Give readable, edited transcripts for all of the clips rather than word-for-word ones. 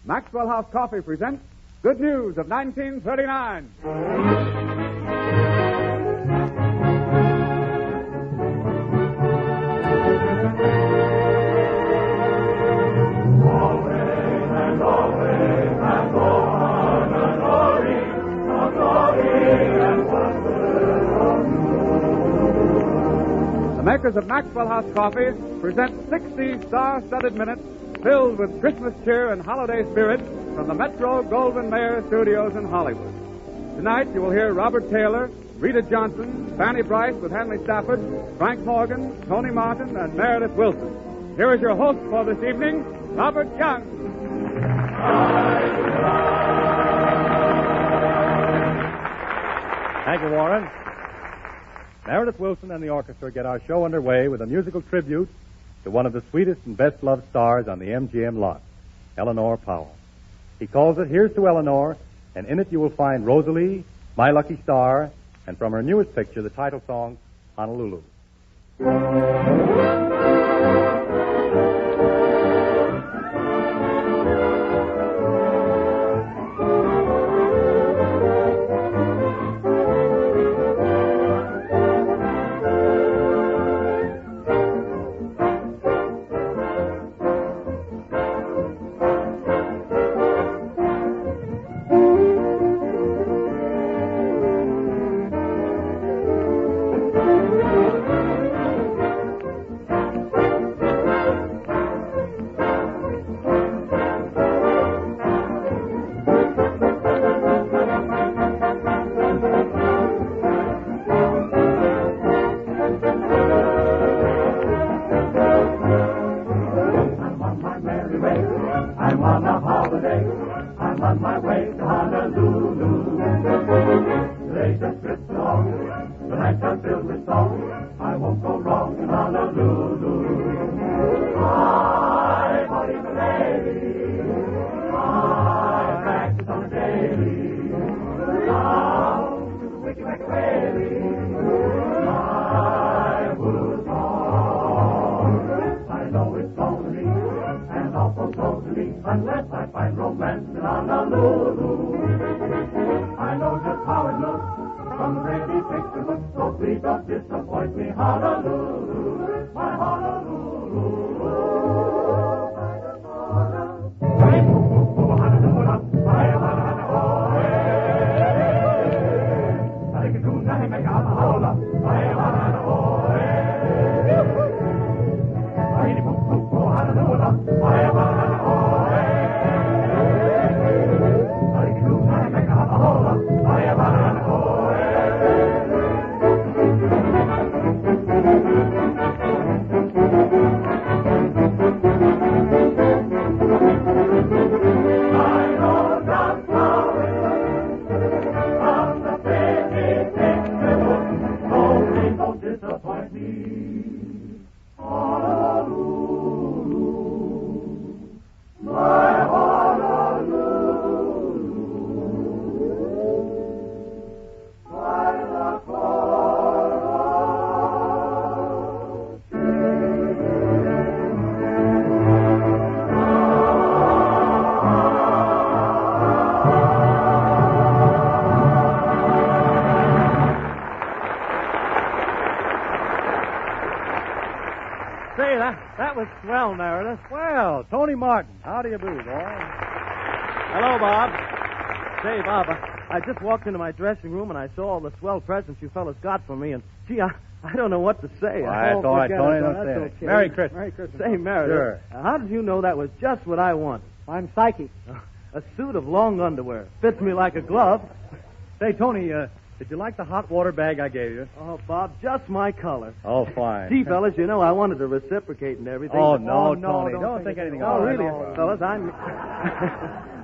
Maxwell House Coffee presents Good News of 1939. The makers of Maxwell House Coffee present 60 star-studded minutes filled with Christmas cheer and holiday spirit from the Metro Goldwyn Mayer Studios in Hollywood. Tonight you will hear Robert Taylor, Rita Johnson, Fanny Bryce with Henley Stafford, Frank Morgan, Tony Martin, and Meredith Wilson. Here is your host for this evening, Robert Young. Thank you, Warren. Meredith Wilson and the orchestra get our show underway with a musical tribute to one of the sweetest and best-loved stars on the MGM lot, Eleanor Powell. He calls it Here's to Eleanor, and in it you will find Rosalie, My Lucky Star, and from her newest picture, the title song, Honolulu. I'm on a holiday. I'm on my way to Honolulu. Today's a trip long. The nights are filled with song. I won't go wrong in Honolulu. I party for lady. I practice on a daily. Down to the wicked whaley. I was on. I know it's lonely and awful close to me unless I find romance in Honolulu. I know just how it looks from the pretty picture book, so please don't disappoint me, Honolulu, my Honolulu. That was swell, Meredith. Well, Tony Martin, how do you do, boy? Hello, Bob. Say, Bob, I just walked into my dressing room and I saw all the swell presents you fellas got for me, and, gee, I don't know what to say. Why, it's all right, Tony. Don't say okay. it. Merry Christmas. Merry Christmas. Say, Meredith, Sure. How did you know that was just what I wanted? I'm psychic. A suit of long underwear. Fits me like a glove. Say, Tony, did you like the hot water bag I gave you? Oh, Bob, just my color. Oh, fine. Gee, fellas, you know I wanted to reciprocate and everything. Oh, but- no, no, Tony. Don't think anything Oh, of it. really, No. fellas,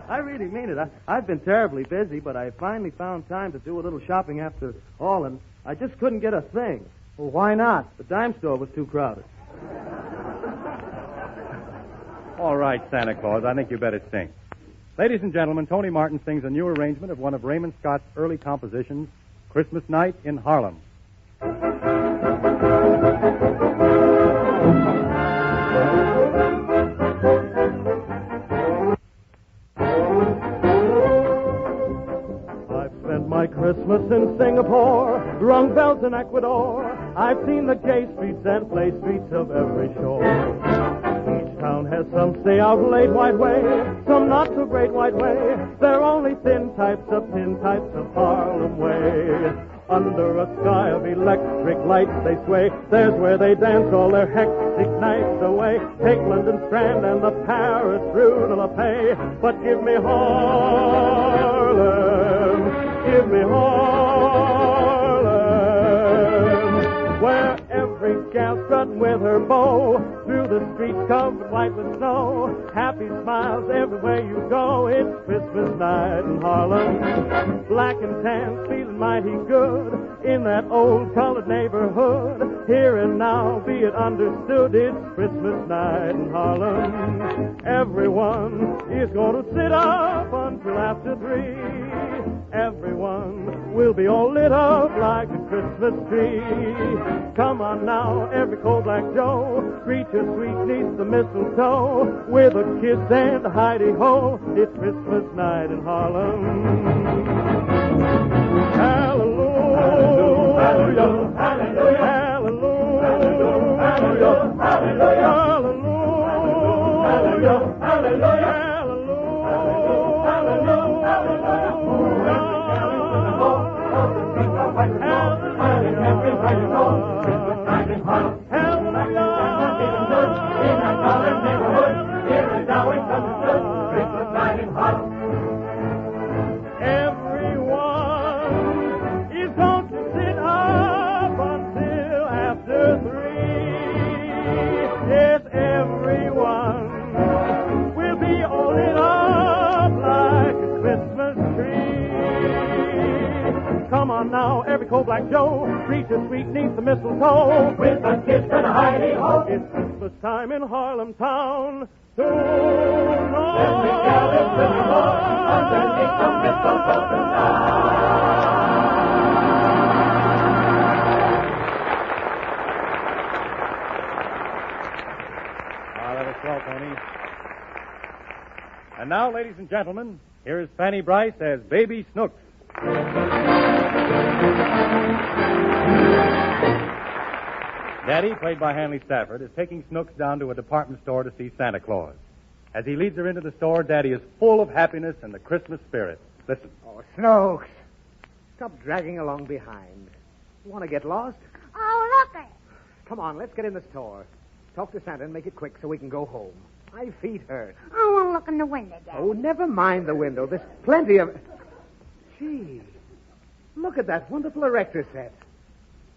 I really mean it. I've been terribly busy, but I finally found time to do a little shopping after all, and I just couldn't get a thing. Well, why not? The dime store was too crowded. All right, Santa Claus, I think you better sing. Ladies and gentlemen, Tony Martin sings a new arrangement of one of Raymond Scott's early compositions, Christmas Night in Harlem. Christmas in Singapore, rung bells in Ecuador. I've seen the gay streets and play streets of every shore. Each town has some stay out late white way, some not so great white way. They're only thin types of Harlem way. Under a sky of electric lights they sway. There's where they dance all their hectic nights away. Take London Strand and the Paris Rue de la Paix. But give me Harlem, give me Harlem, where every gal strutting with her bow through the streets covered white with snow. Happy smiles everywhere you go. It's Christmas night in Harlem. Black and tan, feeling mighty good in that old colored neighborhood. Here and now, be it understood, it's Christmas night in Harlem. Everyone is going to sit up until after 3. Everyone will be all lit up like a Christmas tree. Come on now, every cold black Joe, greet your sweet niece the mistletoe with a kiss and a hidey-ho. It's Christmas night in Harlem. Hallelujah, hallelujah, hallelujah, hallelujah, hallelujah, hallelujah, hallelujah. Now, every cold black Joe, greet your sweet niece the mistletoe with a kiss and a hidey-ho. It's Christmas time in Harlem town. Tonight. Every gal is living underneath the mistletoe That was swell, Tony. And now, ladies and gentlemen, here is Fanny Bryce as Baby Snooks. Daddy, played by Hanley Stafford, is taking Snooks down to a department store to see Santa Claus. As he leads her into the store, Daddy is full of happiness and the Christmas spirit. Listen. Oh, Snooks, stop dragging along behind. You want to get lost? Oh, look it. Come on, let's get in the store. Talk to Santa and make it quick so we can go home. My feet hurt. I want to look in the window, Daddy. Oh, never mind the window. There's plenty of... Gee, look at that wonderful erector set.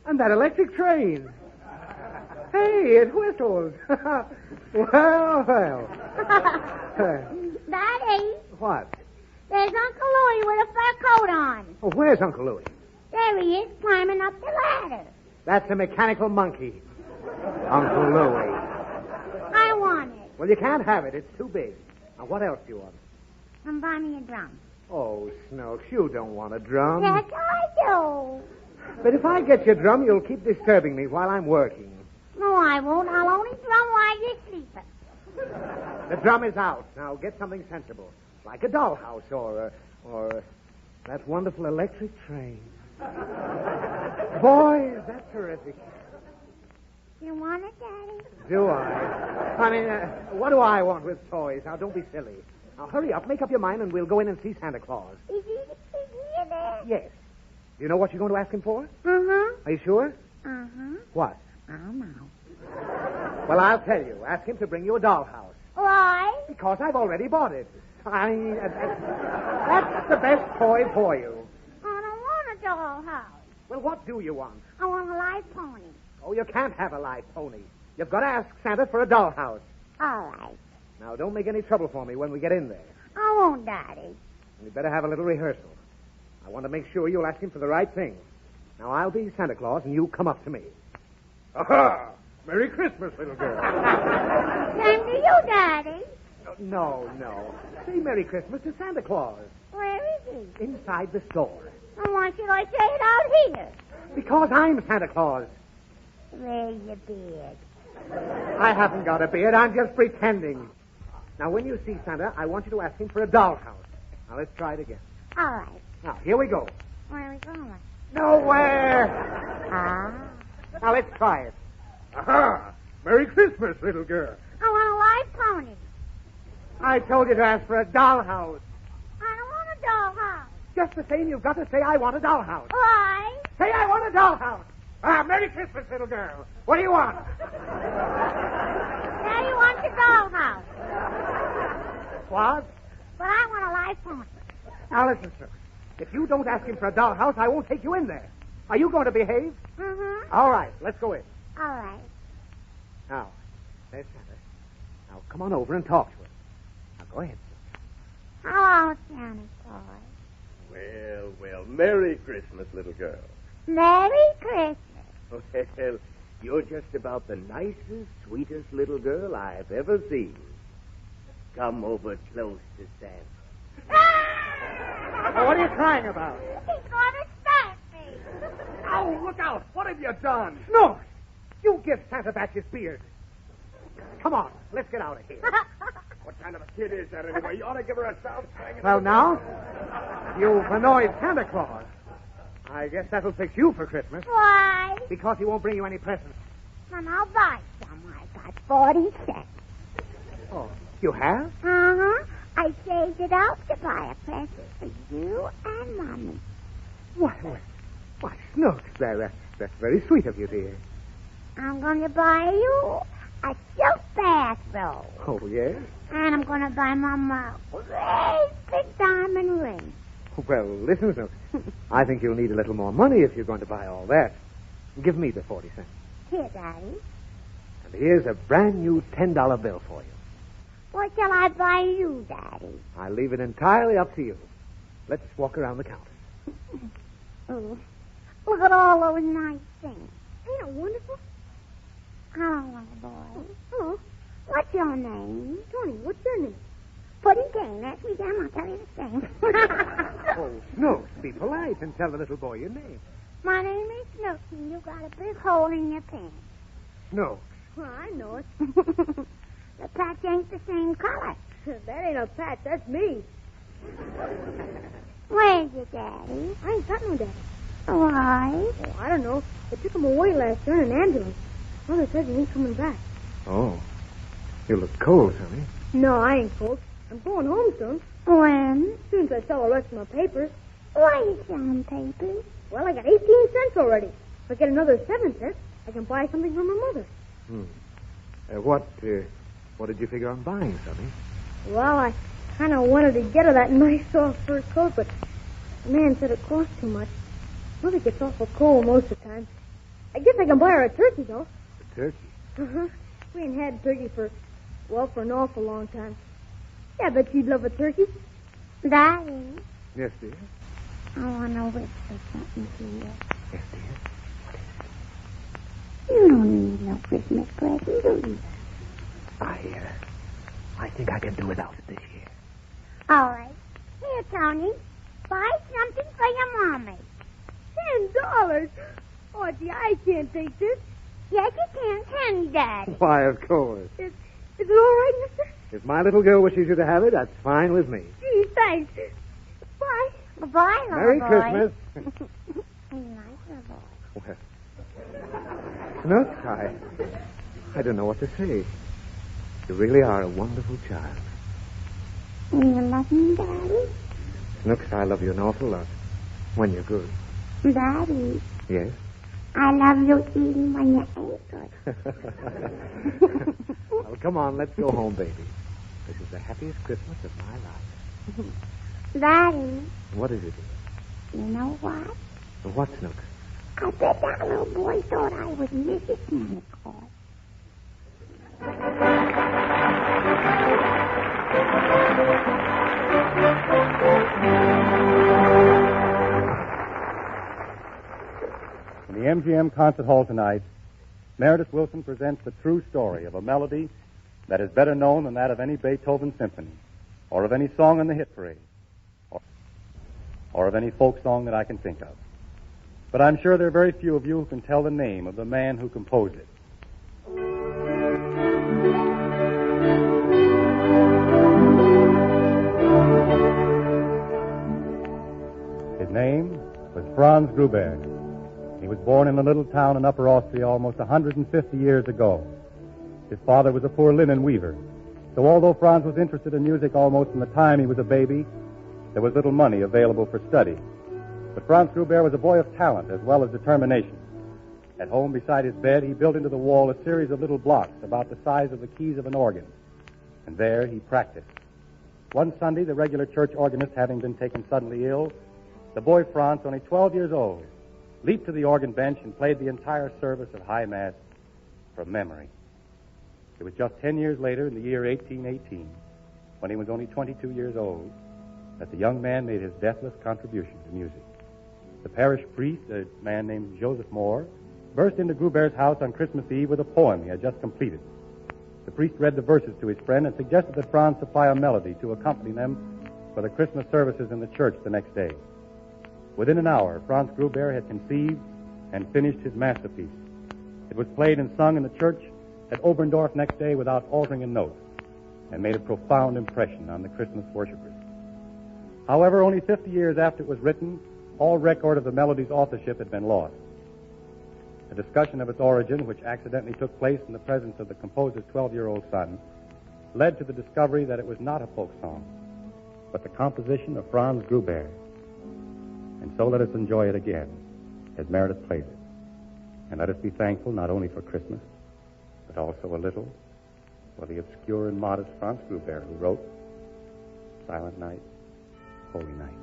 And that electric train. Hey, it whistles. well. Daddy, What? there's Uncle Louie with a fur coat on. Oh, where's Uncle Louie? There he is, climbing up the ladder. That's a mechanical monkey. Uncle Louie. I want it. Well, you can't have it. It's too big. Now, what else do you want? And buy me a drum. Oh, Snooks, you don't want a drum. Yes, I do. But if I get your drum, you'll keep disturbing me while I'm working. No, I won't. I'll only drum while you're sleeping. The drum is out. Now, get something sensible. Like a dollhouse or that wonderful electric train. Boy, is that terrific. You want it, Daddy? Do I? I mean, what do I want with toys? Now, don't be silly. Now, hurry up, make up your mind, and we'll go in and see Santa Claus. Is he there? Yes. Do you know what you're going to ask him for? Uh-huh. Are you sure? Uh-huh. What? I don't know. Well, I'll tell you. Ask him to bring you a dollhouse. Why? Because I've already bought it. I mean, that's the best toy for you. I don't want a dollhouse. Well, what do you want? I want a live pony. Oh, you can't have a live pony. You've got to ask Santa for a dollhouse. All right. Now, don't make any trouble for me when we get in there. I won't, Daddy. We'd better have a little rehearsal. I want to make sure you'll ask him for the right thing. Now, I'll be Santa Claus, and you come up to me. Aha! Merry Christmas, little girl. Same to you, Daddy. No. Say Merry Christmas to Santa Claus. Where is he? Inside the store. And why should I say it out here? Because I'm Santa Claus. Where's your beard? I haven't got a beard. I'm just pretending. Now, when you see Santa, I want you to ask him for a dollhouse. Now, let's try it again. All right. Now, here we go. Where are we going? Nowhere. Ah. Now, let's try it. Aha! Merry Christmas, little girl. I want a live pony. I told you to ask for a dollhouse. I don't want a dollhouse. Just the same, you've got to say, I want a dollhouse. Why? Say, I want a dollhouse. Ah, Merry Christmas, little girl. What do you want? Daddy wants a dollhouse. What? But I want a live pony. Now, listen, sir. If you don't ask him for a dollhouse, I won't take you in there. Are you going to behave? Mm-hmm. All right, let's go in. All right. Now, there's Santa. Now, come on over and talk to him. Now, go ahead, sir. Hello, Santa Claus. Well, well, Merry Christmas, little girl. Merry Christmas. Well, you're just about the nicest, sweetest little girl I've ever seen. Come over close to Santa. Now, what are you crying about? He's going to stab me. Oh, look out. What have you done? No! You give Santa back his beard. Come on, let's get out of here. What kind of a kid is that anyway? You ought to give her a south swing. Well, now, you've annoyed Santa Claus. I guess that'll fix you for Christmas, Why? because he won't bring you any presents. Then I'll buy some. I got 40 cents. Oh, you have? Uh-huh. I saved it up to buy a present for you and Mommy. Why, Snooks, that's very sweet of you, dear. I'm going to buy you a silk bathrobe. Oh, yes? And I'm going to buy Mama a great big diamond ring. Well, listen, Snooks. I think you'll need a little more money if you're going to buy all that. Give me the 40 cents. Here, Daddy. And here's a brand new $10 bill for you. What shall I buy you, Daddy? I'll leave it entirely up to you. Let's walk around the counter. Oh, look at all those nice things. Ain't it wonderful? Hello, little boy. Hello. What's your name? Tony, what's your name? Pudding. Ask me down, I'll tell you the same. Oh, Snooks, be polite and tell the little boy your name. My name is Snooky. You got a big hole in your pants. Snooks. Well, I know it. The patch ain't the same color. That ain't a patch. That's me. Where's your daddy? I ain't got no daddy. Why? Oh, I don't know. They took him away last year in an ambulance. Mother says he ain't coming back. Oh, you look cold, honey. No, I ain't cold. I'm going home soon. When? As soon as I sell the rest of my papers. Why are you selling papers? Well, I got 18 cents already. If I get another 7 cents, I can buy something for my mother. What did you figure on buying, Sonny? Well, I kind of wanted to get her that nice soft fur coat, but the man said it cost too much. Mother gets awful cold most of the time. I guess I can buy her a turkey, though. A turkey? Uh-huh. We ain't had turkey for an awful long time. Yeah, I bet you'd love a turkey. Daddy, Yes, dear. I want to whisper something to you. Yes, dear. You don't need no Christmas present, do you? I think I can do without it this year. All right. Here, Tony. Buy something for your mommy. $10. Oh, gee, I can't take this. Yes, you can you, Daddy? Why, of course. Is it all right, mister? If my little girl wishes you to have it, that's fine with me. Gee, thanks. Bye. Goodbye, little Merry boy. Christmas. He's a nice little boy. Well, Snooks, I don't know what to say. You really are a wonderful child. You love me, Daddy? Snooks, I love you an awful lot. When you're good. Daddy, Yes? I love you even when you ain't good. Well, come on, let's go home, baby. This is the happiest Christmas of my life. Daddy, What is it? you know what? What, Snooks? I bet that little boy thought I was Mrs. Santa Claus. In the MGM Concert Hall tonight, Meredith Willson presents the true story of a melody that is better known than that of any Beethoven symphony, or of any song in the hit parade, or of any folk song that I can think of. But I'm sure there are very few of you who can tell the name of the man who composed it. His name was Franz Gruber. He was born in a little town in Upper Austria almost 150 years ago. His father was a poor linen weaver. So although Franz was interested in music almost from the time he was a baby, there was little money available for study. But Franz Gruber was a boy of talent as well as determination. At home, beside his bed, he built into the wall a series of little blocks about the size of the keys of an organ. And there he practiced. One Sunday, the regular church organist having been taken suddenly ill, the boy Franz, only 12 years old, leaped to the organ bench and played the entire service of High Mass from memory. It was just 10 years later, in the year 1818, when he was only 22 years old, that the young man made his deathless contribution to music. The parish priest, a man named Joseph Moore, burst into Gruber's house on Christmas Eve with a poem he had just completed. The priest read the verses to his friend and suggested that Franz supply a melody to accompany them for the Christmas services in the church the next day. Within an hour, Franz Gruber had conceived and finished his masterpiece. It was played and sung in the church at Oberndorf next day without altering a note, and made a profound impression on the Christmas worshipers. However, only 50 years after it was written, all record of the melody's authorship had been lost. A discussion of its origin, which accidentally took place in the presence of the composer's 12-year-old son, led to the discovery that it was not a folk song, but the composition of Franz Gruber. And so let us enjoy it again, as Meredith plays it. And let us be thankful not only for Christmas, but also a little for the obscure and modest Franz Gruber, who wrote Silent Night, Holy Night.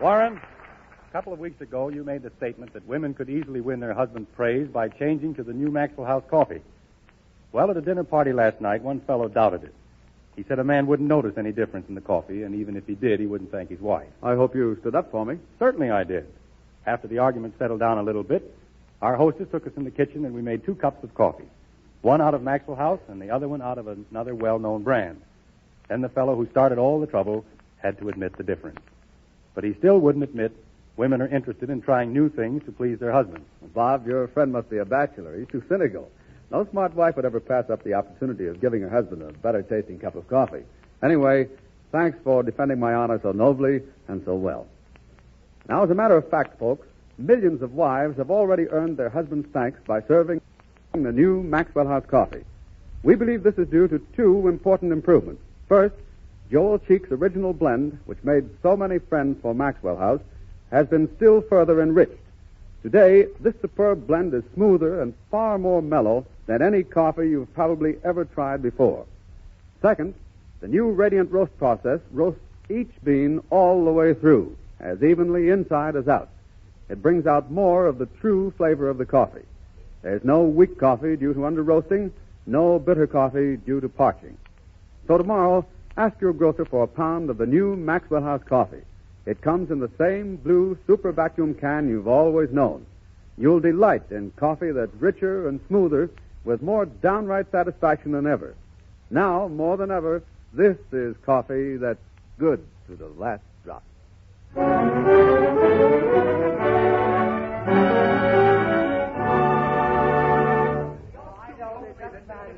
Warren, a couple of weeks ago, you made the statement that women could easily win their husband's praise by changing to the new Maxwell House coffee. Well, at a dinner party last night, one fellow doubted it. He said a man wouldn't notice any difference in the coffee, and even if he did, he wouldn't thank his wife. I hope you stood up for me. Certainly I did. After the argument settled down a little bit, our hostess took us in the kitchen and we made 2 cups of coffee. One out of Maxwell House and the other one out of another well-known brand. Then the fellow who started all the trouble had to admit the difference. But he still wouldn't admit women are interested in trying new things to please their husbands. Bob, your friend must be a bachelor. He's too cynical. No smart wife would ever pass up the opportunity of giving her husband a better-tasting cup of coffee. Anyway, thanks for defending my honor so nobly and so well. Now, as a matter of fact, folks, millions of wives have already earned their husbands' thanks by serving the new Maxwell House coffee. We believe this is due to 2 important improvements. First, Joel Cheek's original blend, which made so many friends for Maxwell House, has been still further enriched. Today, this superb blend is smoother and far more mellow than any coffee you've probably ever tried before. Second, the new Radiant Roast process roasts each bean all the way through, as evenly inside as out. It brings out more of the true flavor of the coffee. There's no weak coffee due to under-roasting, no bitter coffee due to parching. So tomorrow, ask your grocer for a pound of the new Maxwell House coffee. It comes in the same blue super vacuum can you've always known. You'll delight in coffee that's richer and smoother with more downright satisfaction than ever. Now, more than ever, this is coffee that's good to the last drop.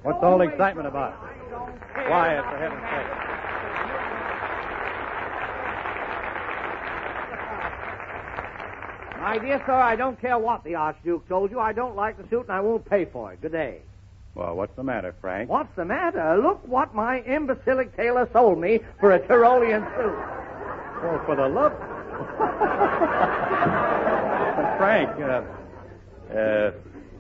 What's all the excitement about? Quiet, for heaven's sake. My dear sir, I don't care what the Archduke told you. I don't like the suit, and I won't pay for it. Good day. Well, what's the matter, Frank? What's the matter? Look what my imbecilic tailor sold me for a Tyrolean suit. Oh, for the love... Frank,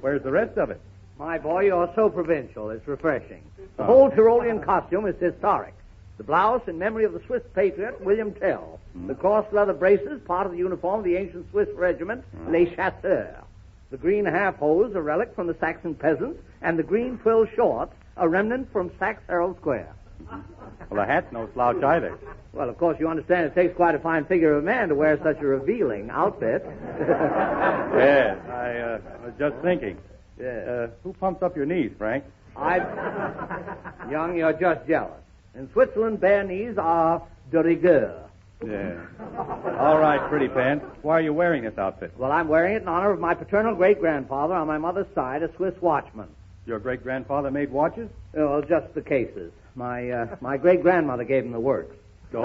where's the rest of it? My boy, you're so provincial. It's refreshing. The whole Tyrolean costume is historic. The blouse in memory of the Swiss patriot, William Tell. The cross leather braces, part of the uniform of the ancient Swiss regiment, Les Chasseurs. The green half-hose, a relic from the Saxon peasants, and the green twill shorts, a remnant from Saxe Herald Square. Well, the hat's no slouch either. Well, of course, you understand it takes quite a fine figure of a man to wear such a revealing outfit. Yes, I was just thinking. Yeah. Who pumps up your knees, Frank? Young, you're just jealous. In Switzerland, bare knees are de rigueur. Yeah. All right, pretty pants. Why are you wearing this outfit? Well, I'm wearing it in honor of my paternal great-grandfather on my mother's side, a Swiss watchman. Your great-grandfather made watches? Well, just the cases. My great-grandmother gave him the works. Oh.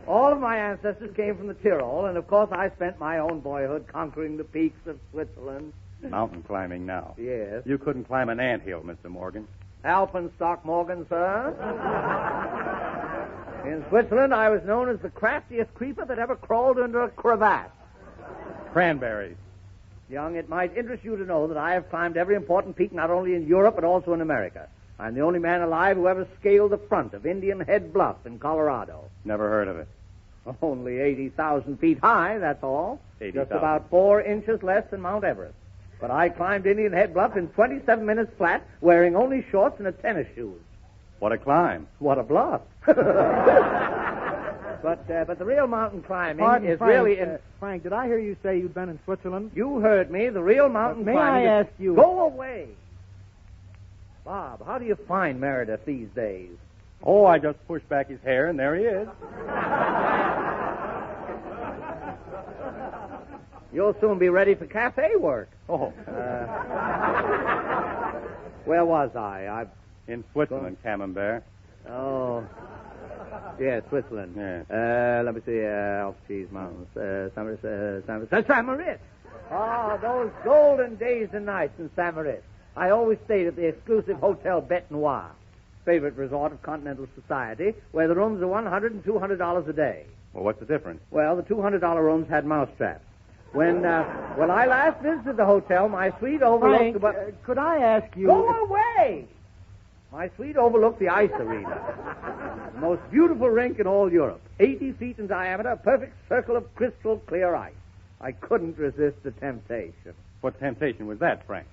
All of my ancestors came from the Tyrol, and of course I spent my own boyhood conquering the peaks of Switzerland. Mountain climbing now. Yes. You couldn't climb an anthill, Mr. Morgan. Alpenstock Morgan, sir. In Switzerland, I was known as the craftiest creeper that ever crawled under a cravat. Cranberries. Young, it might interest you to know that I have climbed every important peak not only in Europe but also in America. I'm the only man alive who ever scaled the front of Indian Head Bluff in Colorado. Never heard of it. Only 80,000 feet high, that's all. 80,000. Just about 4 inches less than Mount Everest. But I climbed Indian Head Bluff in 27 minutes flat, wearing only shorts and a tennis shoes. What a climb. What a bluff. But the real mountain climbing is Frank, really... Frank, did I hear you say you'd been in Switzerland? You heard me. The real mountain May climbing... I ask you... Go away. Bob, how do you find Meredith these days? Oh, I just pushed back his hair, and there he is. You'll soon be ready for cafe work. Oh. Where was I? In Switzerland, Camembert. Oh. Yeah, Switzerland. Yeah. Let me see. Alps Cheese Mountains. Saint-Maurice. Oh, those golden days and nights in Saint-Maurice. I always stayed at the exclusive Hotel Bête Noire, favorite resort of continental society, where the rooms are $100 and $200 a day. Well, what's the difference? Well, the $200 rooms had mousetraps. When I last visited the hotel, my suite overlooked... Frank, could I ask you... Go away! My suite overlooked the ice arena. The most beautiful rink in all Europe. 80 feet in diameter, a perfect circle of crystal clear ice. I couldn't resist the temptation. What temptation was that, Frank?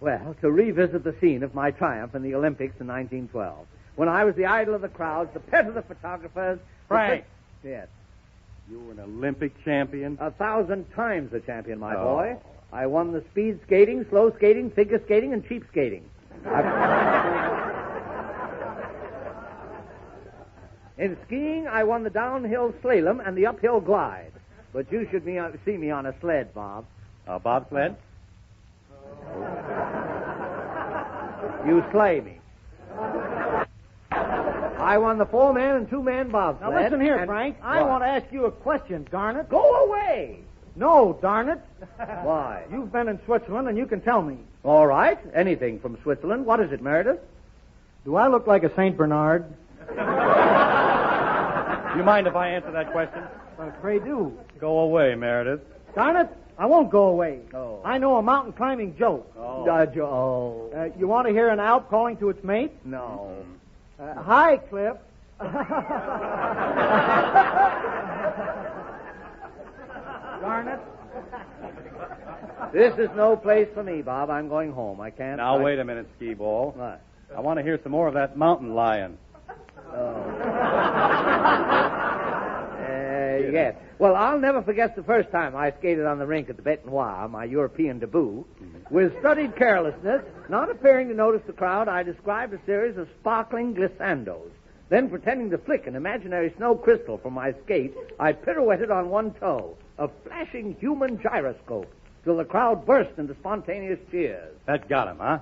Well, to revisit the scene of my triumph in the Olympics in 1912, when I was the idol of the crowds, the pet of the photographers... Frank! Yes. You were an Olympic champion? 1,000 times a champion, my boy. I won the speed skating, slow skating, figure skating, and cheap skating. In skiing, I won the downhill slalom and the uphill glide. But you should see me on a sled, Bob. A bobsled? You slay me. I won the 4-man and 2-man bobsled. Now, listen here, and... Frank. I want to ask you a question, darn it. Go away! No, darn it. Why? You've been in Switzerland, and you can tell me. All right. Anything from Switzerland. What is it, Meredith? Do I look like a St. Bernard? You mind if I answer that question? Well, pray do. Go away, Meredith. Darn it, I won't go away. Oh. I know a mountain climbing joke. You want to hear an Alp calling to its mate? No. Hi, Cliff. Darn it. This is no place for me, Bob. I'm going home. I can't. Now, wait a minute, Skee Ball. What? I want to hear some more of that mountain lion. Yes. Well, I'll never forget the first time I skated on the rink at the Bête Noire, my European debut. With studied carelessness, not appearing to notice the crowd, I described a series of sparkling glissandos. Then, pretending to flick an imaginary snow crystal from my skate, I pirouetted on one toe, a flashing human gyroscope, till the crowd burst into spontaneous cheers. That got him, huh?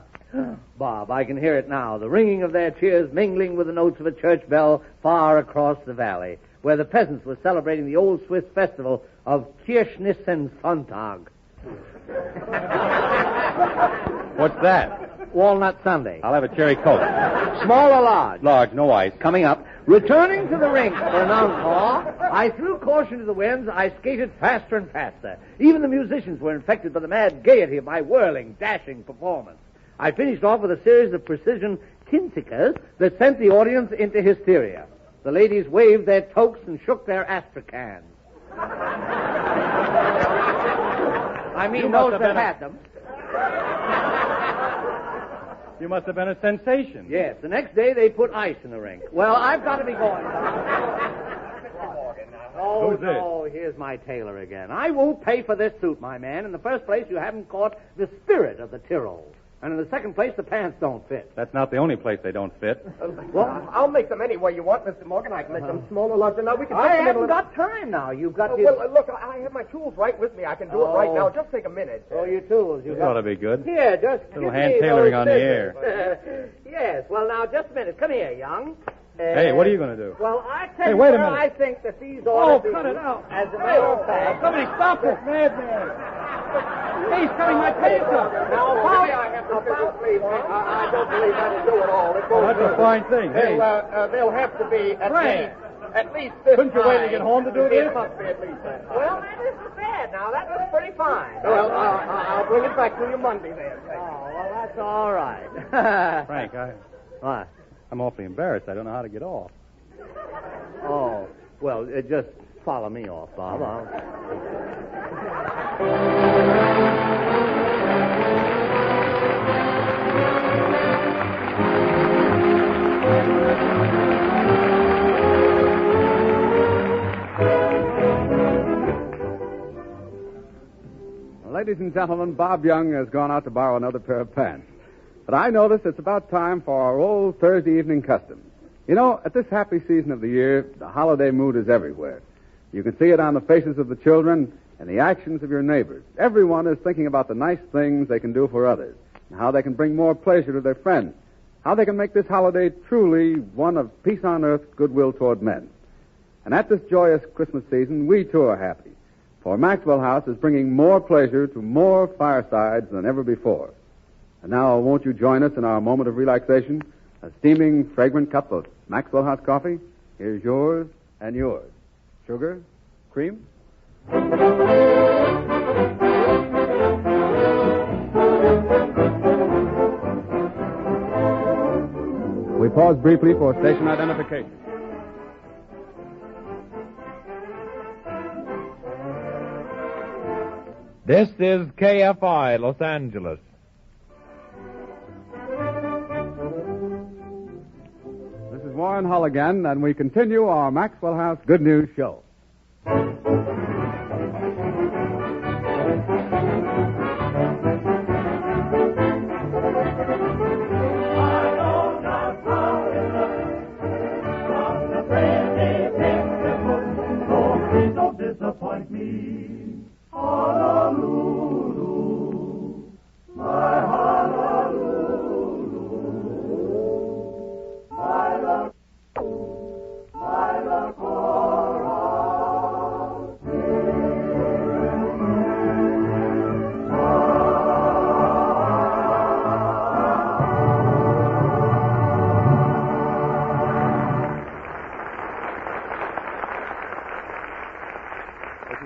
Bob, I can hear it now, the ringing of their cheers mingling with the notes of a church bell far across the valley, where the peasants were celebrating the old Swiss festival of Kirchnissen-Sonntag. What's that? Walnut Sunday. I'll have a cherry coke. Small or large? Large, no ice. Coming up. Returning to the rink for an encore, I threw caution to the winds. I skated faster and faster. Even the musicians were infected by the mad gaiety of my whirling, dashing performance. I finished off with a series of precision tinticas that sent the audience into hysteria. The ladies waved their toques and shook their astracans. I mean those that had them. You must have been a sensation. Yes, the next day they put ice in the rink. Well, I've got to be going. Who's this? Oh, here's my tailor again. I won't pay for this suit, my man. In the first place, you haven't caught the spirit of the Tyrol. And in the second place, the pants don't fit. That's not the only place they don't fit. Well, I'll make them any way you want, Mr. Morgan. I can make them smaller, larger. Now, we can I take them in a haven't little... got time now. You've got to... Well, look, I have my tools right with me. I can do it right now. Just take a minute. Oh, your tools. You That ought to be good. Here, just Little give hand me tailoring those on the scissors. air. Yes, well, now, just a minute. Come here, young. Hey, what are you going to do? Well, I tell Hey, you wait a where minute. I think that these ought to be... cut it out. As a matter of fact... Somebody stop this madman. He's cutting my pants off. Now, Maybe I have to please. I don't believe that'll do it all. It Oh, that's a fine thing. Hey, They'll have to be at least this couldn't you wait to get home to do this? It must be at least that high. Well, that isn't bad. Now, that was pretty fine. Well, I'll bring it back to you Monday then. Oh, well, that's all right. Frank, What? I'm awfully embarrassed. I don't know how to get off. Oh, well, just follow me off, Bob. Ladies and gentlemen, Bob Young has gone out to borrow another pair of pants. But I notice it's about time for our old Thursday evening custom. You know, at this happy season of the year, the holiday mood is everywhere. You can see it on the faces of the children and the actions of your neighbors. Everyone is thinking about the nice things they can do for others, and how they can bring more pleasure to their friends, how they can make this holiday truly one of peace on earth, goodwill toward men. And at this joyous Christmas season, we too are happy. For Maxwell House is bringing more pleasure to more firesides than ever before. And now, won't you join us in our moment of relaxation? A steaming, fragrant cup of Maxwell House coffee. Here's yours and yours. Sugar? Cream? We pause briefly for station identification. This is KFI, Los Angeles. This is Warren Hull again, and we continue our Maxwell House Good News Show. Don't disappoint me. Honolulu, my Honolulu, my La Cora.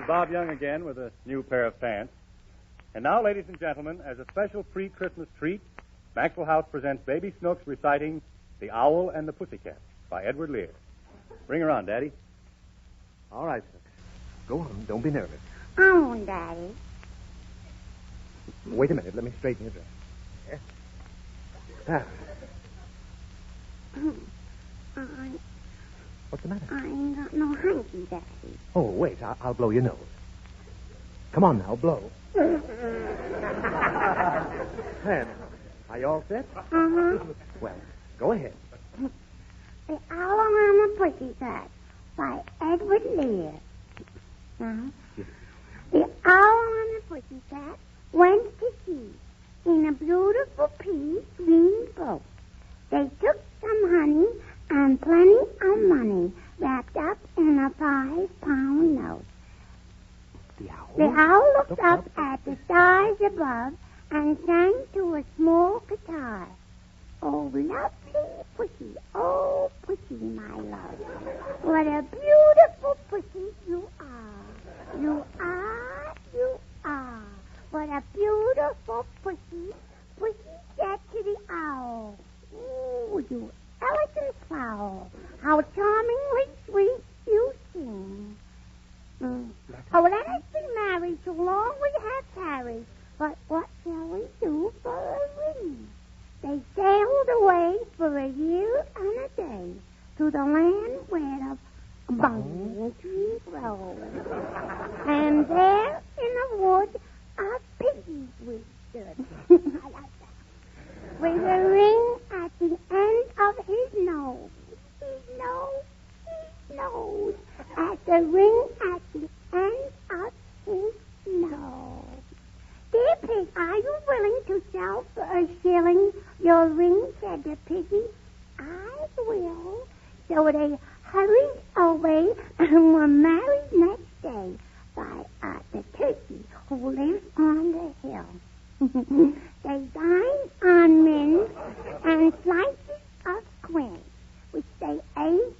Bob Young again with a new pair of pants. And now, ladies and gentlemen, as a special pre-Christmas treat, Maxwell House presents Baby Snooks reciting The Owl and the Pussycat by Edward Lear. Bring her on, Daddy. All right, Snooks. Go on. Don't be nervous. Oh, Daddy. Wait a minute. Let me straighten your dress. Yeah. What's the matter? I ain't got no hanky, Daddy. Oh, wait. I'll blow your nose. Come on now, blow. Then, are you all set? Uh-huh. Well, go ahead. The Owl and the Pussycat by Edward Lear. Now, the Owl and the Pussycat went to sea in a beautiful pea green boat. They took some honey and plenty of money wrapped up in a 5-pound note. The owl looked up at the stars above and sang to a small guitar. Oh, lovely pussy, oh, pussy, my love. What a beautiful pussy you are. You are, you are. What a beautiful pussy. Pussy said to the owl. Ooh, you elegant fowl. How charmingly sweet you sing. Oh, let us be married so long we have tarried. But what shall we do for a ring? They sailed away for a year and a day to the land where the bung tree grows. And there in the wood a piggy stood. I like that. With a ring at the end of his nose. His nose. At the ring at the end of his nose. Dear pig, are you willing to sell for a shilling your ring? Said the piggy. I will. So they hurried away and were married next day by the turkey who lives on the hill. They dined on mince and slices of quince, which they ate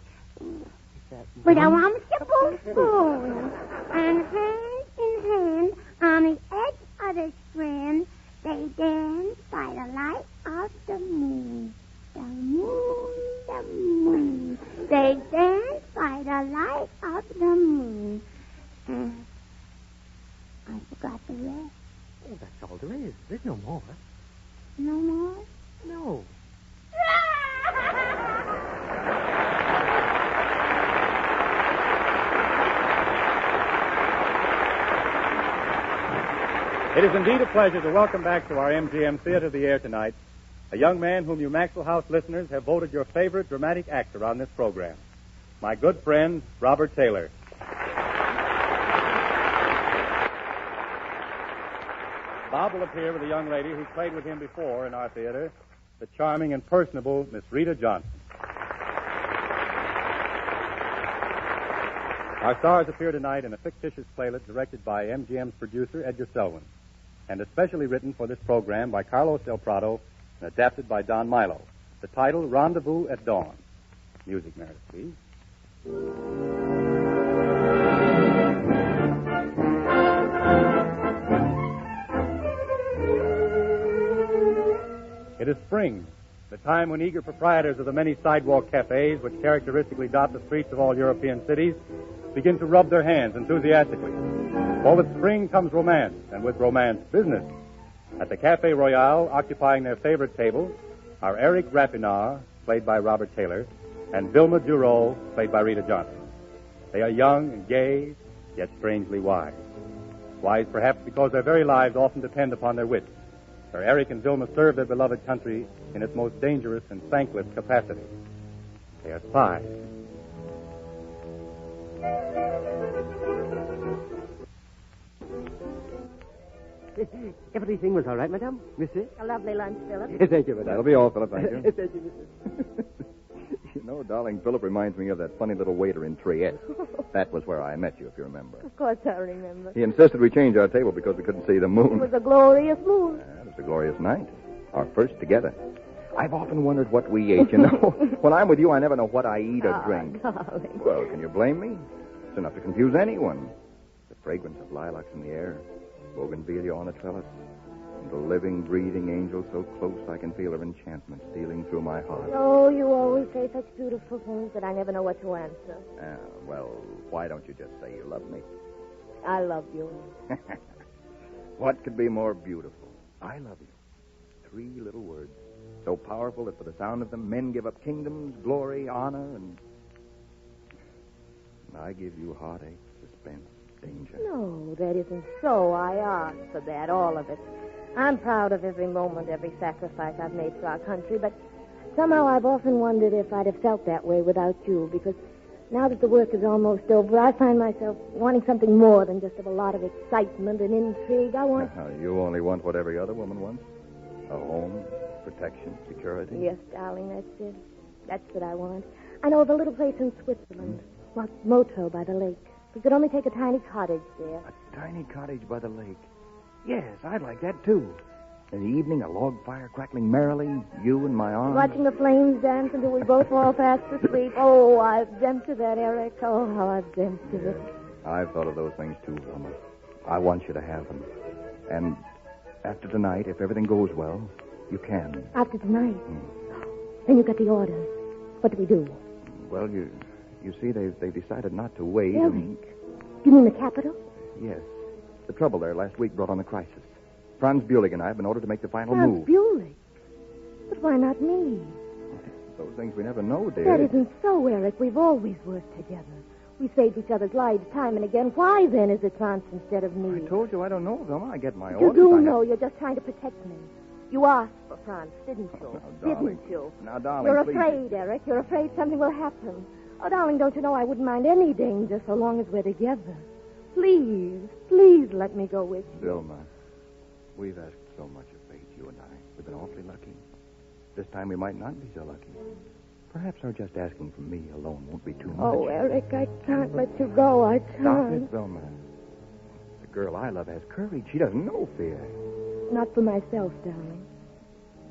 with a wonderful spoon. And hand in hand on the edge of the strand, they danced by the light of the moon. The moon. They danced by the light of the moon. And I forgot the rest. Oh, that's all there is. There's no more. No more? No. It is indeed a pleasure to welcome back to our MGM Theater the air tonight a young man whom you Maxwell House listeners have voted your favorite dramatic actor on this program, my good friend, Robert Taylor. Bob will appear with a young lady who played with him before in our theater, the charming and personable Miss Rita Johnson. Our stars appear tonight in a fictitious playlet directed by MGM's producer, Edgar Selwyn, and especially written for this program by Carlos Del Prado and adapted by Don Milo. The title, Rendezvous at Dawn. Music, Meredith, please. It is spring, the time when eager proprietors of the many sidewalk cafes which characteristically dot the streets of all European cities begin to rub their hands enthusiastically. For with spring comes romance, and with romance, business. At the Cafe Royale, occupying their favorite table, are Eric Rapinard, played by Robert Taylor, and Vilma Duro, played by Rita Johnson. They are young and gay, yet strangely wise. Wise perhaps because their very lives often depend upon their wits. For Eric and Vilma serve their beloved country in its most dangerous and thankless capacity. They are spies. Everything was all right, madame? Monsieur? A lovely lunch, Philip. Thank you, madame. That'll be all, Philip, thank you. Thank you, monsieur. You know, darling, Philip reminds me of that funny little waiter in Trieste. That was where I met you, if you remember. Of course I remember. He insisted we change our table because we couldn't see the moon. It was a glorious moon. Yeah, it was a glorious night. Our first together. I've often wondered what we ate, you know. When I'm with you, I never know what I eat or drink. Darling. Well, can you blame me? It's enough to confuse anyone. The fragrance of lilacs in the air, bougainvillea on a trellis, and a living, breathing angel so close I can feel her enchantment stealing through my heart. Oh, you always say such beautiful things that I never know what to answer. Well, why don't you just say you love me? I love you. What could be more beautiful? I love you. 3 little words, so powerful that for the sound of them, men give up kingdoms, glory, honor, and I give you heartache, suspense, danger. No, that isn't so. I asked for that, all of it. I'm proud of every moment, every sacrifice I've made for our country, but somehow I've often wondered if I'd have felt that way without you, because now that the work is almost over, I find myself wanting something more than just a lot of excitement and intrigue. I want... You only want what every other woman wants? A home, protection, security? Yes, darling, that's it. That's what I want. I know of a little place in Switzerland, Moto by the lake. We could only take a tiny cottage there. A tiny cottage by the lake. Yes, I'd like that, too. In the evening, a log fire crackling merrily, you in my arms. Watching the flames dance until we both fall fast asleep. Oh, I've dreamt of that, Eric. Oh, how I've dreamt of it. I've thought of those things, too, Wilma. I want you to have them. And after tonight, if everything goes well, you can. After tonight? Then you got the order. What do we do? Well, you see, they've decided not to wait. Eric, you mean the capital? Yes. The trouble there last week brought on a crisis. Franz Bulig and I have been ordered to make the final Franz move. Bulig? But why not me? Those things we never know, dear. That isn't so, Eric. We've always worked together. We saved each other's lives time and again. Why, then, is it Franz instead of me? I told you I don't know, Velma. I get my You orders. do know. You're just trying to protect me. You asked for Franz, didn't you? Now, darling. Didn't you? Now, darling, You're please. afraid, Eric. You're afraid something will happen. Oh, darling, don't you know I wouldn't mind any danger so long as we're together. Please, please let me go with you. Vilma, we've asked so much of fate, you and I. We've been awfully lucky. This time we might not be so lucky. Perhaps our just asking for me alone won't be too much. Oh, Eric, I can't let you go. I Stop can't. it, Vilma. The girl I love has courage. She doesn't know fear. Not for myself, darling.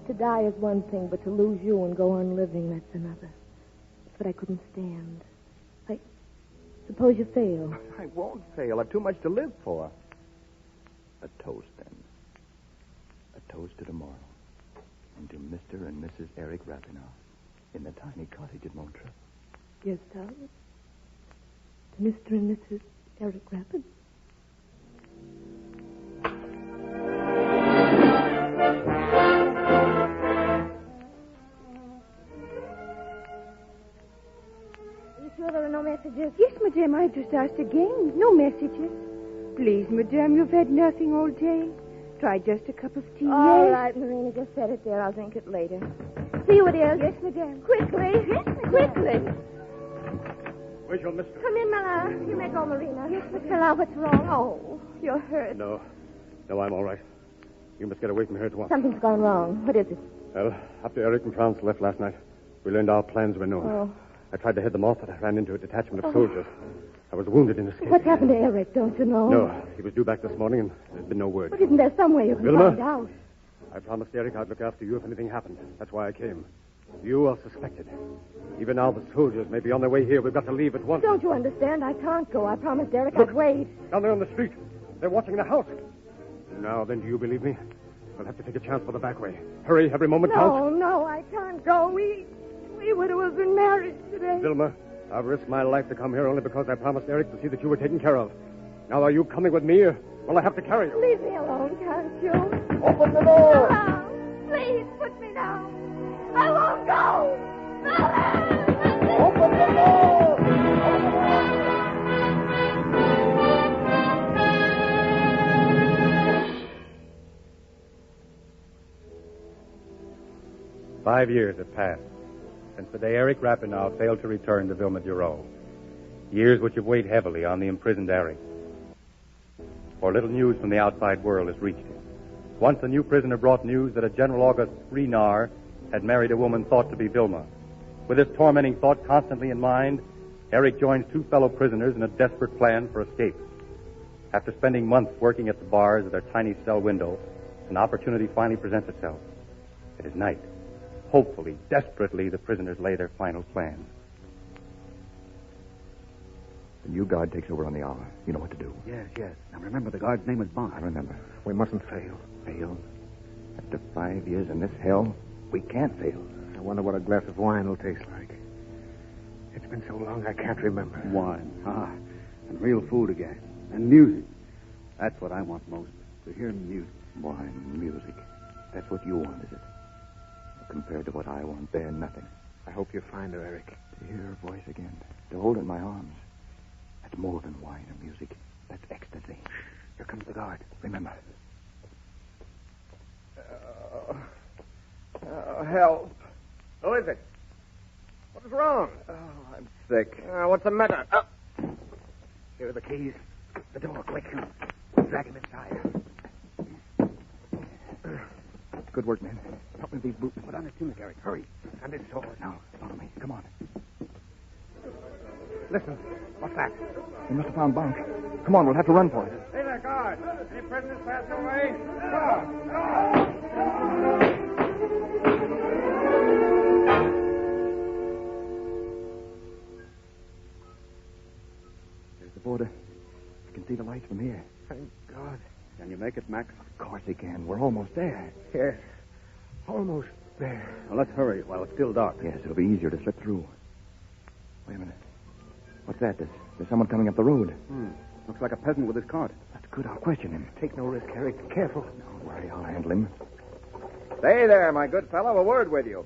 To die is one thing, but to lose you and go on living, that's another. It's what I couldn't stand. Suppose you fail. I won't fail. I've too much to live for. A toast, then. A toast to tomorrow. And to Mr. and Mrs. Eric Rapinow in the tiny cottage at Montreux. Yes, darling. To Mr. and Mrs. Eric Rapinow. Sure there are no messages? Yes, madame, I just asked again. No messages. Please, madame, you've had nothing all day. Try just a cup of tea. All yes? right, Marina, just set it there. I'll drink it later. See you it is. Yes, madame. Quickly. Yes, madame. Quickly. Where's your mistress? Come in, Mala. You may go, Marina. Yes, Mala, what's wrong? Oh, you're hurt. No, I'm all right. You must get away from here at once. Something's gone wrong. What is it? Well, after Eric and Franz left last night, we learned our plans were known. Oh. I tried to head them off, but I ran into a detachment of soldiers. I was wounded in escape. What's happened to Eric, don't you know? No, he was due back this morning, and there's been no word. But isn't there some way you can Vilma? find out? I promised Eric I'd look after you if anything happened. That's why I came. You are suspected. Even now the soldiers may be on their way here. We've got to leave at once. Don't you understand? I can't go. I promised Eric I'd wait. Down there on the street. They're watching the house. Now, then, do you believe me? We'll have to take a chance for the back way. Hurry, every moment counts. No, I can't go. We would have been married today. Vilma, I've risked my life to come here only because I promised Eric to see that you were taken care of. Now, are you coming with me, or will I have to carry you? Leave me alone, can't you? Open the door! Please put me down. I won't go. Open the door! 5 years have passed since the day Eric Rapinow failed to return to Vilma Duro. Years which have weighed heavily on the imprisoned Eric. For little news from the outside world has reached him. Once a new prisoner brought news that a General August Renar had married a woman thought to be Vilma. With this tormenting thought constantly in mind, Eric joins 2 fellow prisoners in a desperate plan for escape. After spending months working at the bars of their tiny cell window, an opportunity finally presents itself. It is night. Hopefully, desperately, the prisoners lay their final plans. The new guard takes over on the hour. You know what to do. Yes. Now remember, the guard's name is Bond. I remember. We mustn't fail. Fail? After 5 years in this hell, we can't fail. I wonder what a glass of wine will taste like. It's been so long I can't remember. Wine. And real food again. And music. That's what I want most. To hear music. Wine, music. That's what you want, is it? Compared to what I want, they're nothing. I hope you find her, Eric. To hear her voice again. To hold it in my arms. That's more than wine or music. That's ecstasy. Here comes the guard. Remember. Help. Who is it? What's wrong? Oh, I'm sick. What's the matter? Here are the keys. The door, quick. Drag him inside. Good work, man. Help me with these boots. Put on his tunic, Eric. Hurry. And his sword. Now, follow me. Come on. Listen. What's that? They must have found Bonk. Come on, we'll have to run for it. Hey there, guard. Any prisoners passed your way? There's the border. I can see the lights from here. Thank God. Can you make it, Max? Of course he can. We're almost there. Yes. Almost there. Well, let's hurry while it's still dark. Yes, it'll be easier to slip through. Wait a minute. What's that? There's someone coming up the road. Looks like a peasant with his cart. That's good. I'll question him. Take no risk, Eric. Careful. Don't worry. I'll handle him. Stay there, my good fellow. A word with you.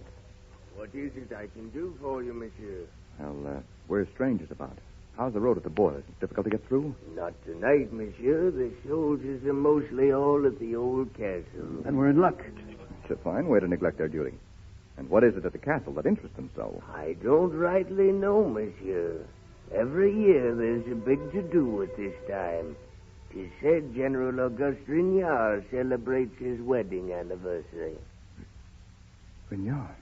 What is it I can do for you, monsieur? Well, we're strangers about. How's the road at the border? Is it difficult to get through? Not tonight, monsieur. The soldiers are mostly all at the old castle. Then we're in luck. It's a fine way to neglect their duty. And what is it at the castle that interests them so? I don't rightly know, monsieur. Every year there's a big to-do at this time. 'Tis said General Auguste Rignard celebrates his wedding anniversary. Rignard.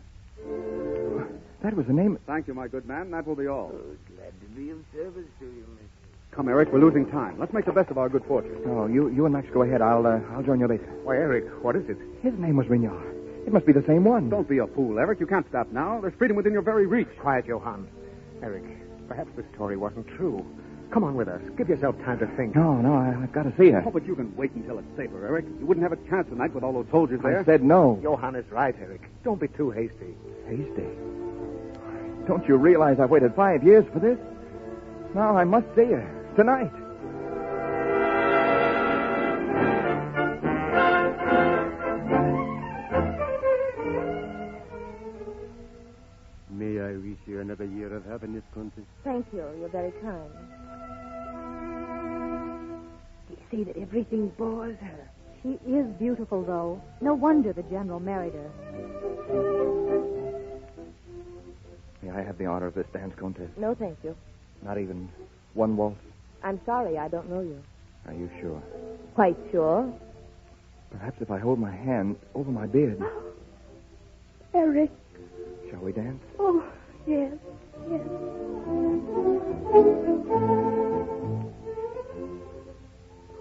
That was the name. Thank you, my good man. That will be all. Oh, glad to be of service to you, monsieur. Come, Eric. We're losing time. Let's make the best of our good fortune. Oh, you and Max go ahead. I'll join you later. Why, Eric, what is it? His name was Rignard. It must be the same one. Don't be a fool, Eric. You can't stop now. There's freedom within your very reach. Quiet, Johann. Eric, perhaps the story wasn't true. Come on with us. Give yourself time to think. No, I've got to see her. Oh, but you can wait until it's safer, Eric. You wouldn't have a chance tonight with all those soldiers there. I said no. Johann is right, Eric. Don't be too hasty. Hasty? Don't you realize I've waited 5 years for this? Now I must see her. Tonight. May I wish you another year of happiness, Countess? Thank you. You're very kind. You say that everything bores her. She is beautiful, though. No wonder the general married her. May I have the honor of this dance, Countess? No, thank you. Not even one waltz? I'm sorry, I don't know you. Are you sure? Quite sure. Perhaps if I hold my hand over my beard. Eric. Shall we dance? Oh, yes.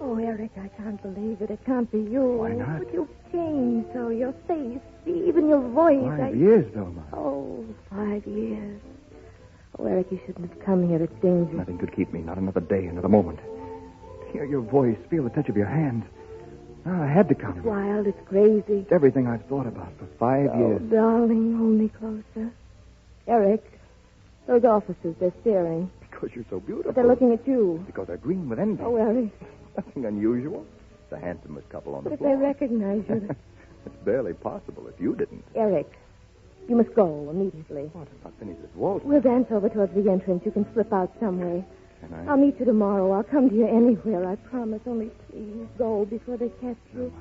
Oh, Eric, I can't believe it. It can't be you. Why not? But you've changed so. Your face, even your voice. 5 years, Velma. Oh, 5 years. Oh, Eric, you shouldn't have come here. It's dangerous. Nothing could keep me. Not another day, another moment. To hear your voice, feel the touch of your hand. No, I had to come. It's wild. It's crazy. It's everything I've thought about for 5 years. Oh, darling, hold me closer. Eric, those officers, they're staring. Because you're so beautiful. But they're looking at you. Because they're green with envy. Oh, Eric. Nothing unusual. The handsomest couple on the But if floor. they recognize you... It's barely possible if you didn't. Eric, you must go immediately. What? If I finish this waltz? We'll dance over towards the entrance. You can slip out some way. Can I? I'll meet you tomorrow. I'll come to you anywhere, I promise. Only please go before they catch you.